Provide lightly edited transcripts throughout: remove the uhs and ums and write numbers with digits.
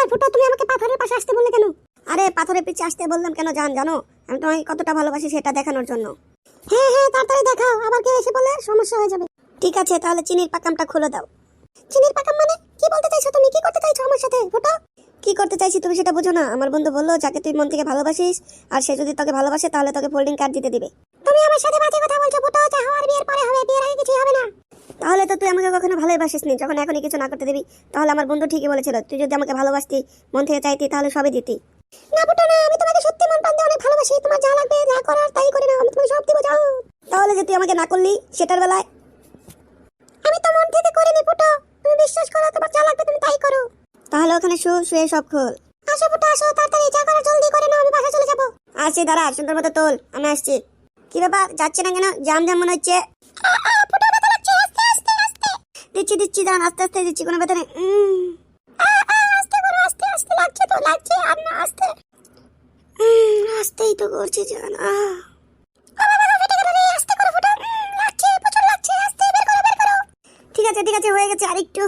ব্যাপার ফুটো, তুমি আমাকে পাথরের পাশে আসতে বললে কেন? আরে পাথরের পিছে আসতে বললাম কেন জানো? আমি তোমাকে কতটা ভালোবাসি সেটা দেখানোর জন্য। হ্যাঁ হ্যাঁ, তাড়াতাড়ি দেখাও, আবার কেউ এসে বলে সমস্যা হয়ে যাবে। ঠিক আছে, তাহলে চিনির পাকামটা খুলে দাও। চিনির পাকাম মানে কি বলতে চাইছো তুমি? কি করতে চাইছো আমার সাথে ফুটো? কি করতে চাইছি তুমি সেটা বুঝো না? আমার বন্ধু বললো যাকে তুই মন থেকে ভালোবাসিস আর সে যদি তোকে ভালোবাসে তাহলে তোকে ফোল্ডিং কার্ড দিতে দিবে। তুমি আমার সাথে বাজে কথা বলছো ফুটো, যা হওয়ার বিয়ের পরে হবে, বিয়ের আগে কিছু হবে না। তাহলে তো তুই আমাকে কখনো ভালোবাসিসনি, যখন এখনই কিছু না করতে দিবি। তাহলে আমার বন্ধু ঠিকই বলেছিল, তুই যদি আমাকে ভালোবাসতি, মন থেকে চাইতি, তাহলে সবই দিতি। না ফুটো না, আমি তোমাকে সত্যি মন প্রাণ দিয়ে অনেক ভালোবাসি, তোমার যা লাগবে যা করার তাই করে নাও, আমি তোমাকে সব দিব, যাও। তাহলে যে তুই আমাকে না করলি সেটার বেলায়? আমি তো মন থেকে করিনি ফুটো, তুমি বিশ্বাস করো, তোমার যা লাগবে তুমি তাই করো। তাহলে ওখানে শুয়ে সব খোল। আসো ফুটো আসো, তাড়াতাড়ি যা করার জলদি করে নাও, আমি বাসা চলে যাবো। আসছি, দাঁড়া, সুন্দর মতো তোল, আমি আসছি। কি ব্যাপার, যাচ্ছে না কেন? জাম জাম মনে হচ্ছে। ফুটো ব্যথা লাগছে, আস্তে আস্তে আস্তে। দিচ্ছি দাঁড়ান, আস্তে আস্তে দিচ্ছি, কোনো ব্যথা নেই। আস্তে করো, আস্তে আস্তে, লাগছে তো লাগছে, আর না আস্তে। আস্তেই তো করছি জান। আস্তে করো ফুটো, লাগছে, প্রচুর লাগছে, আস্তে, বের করো বের করো। ঠিক আছে হয়ে গেছে, আরেকটু।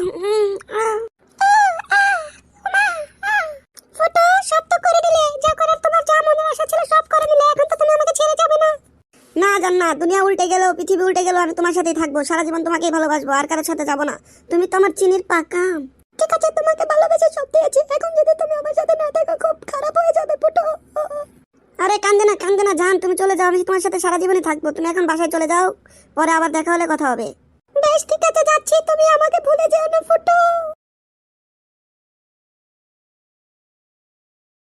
ফুটো সব তো করে দিলে, যা করার তোমার যা মনে আশা ছিল সব করে নিলে, এখন তো তুমি আমাকে ছেড়ে যাবে না। না জান্নাত, দুনিয়া উল্টে গেল, পৃথিবী উল্টে গেল, আমি তোমার সাথেই থাকবো, সারা জীবন তোমাকেই ভালোবাসবো, আর কারোর সাথে যাবো না। তুমি তো আমার চিনির পাকাম। ঠিক আছে, তোমাকে ভালোবেসে সব দিয়েছি, এখন যদি তুমি আমার সাথে না থাকো খুব খারাপ হয়ে যাবে ফুটো। আরে কান্দে না জান, তুমি চলে যাও, আমি তোমার সাথে সারা জীবনই থাকবো। তুমি এখন বাসায় চলে যাও, পরে আবার দেখা হলে কথা হবে। বেশ ঠিক আছে, যাচ্ছি, তুমি আমাকে ভুলে যেও না ফুটো।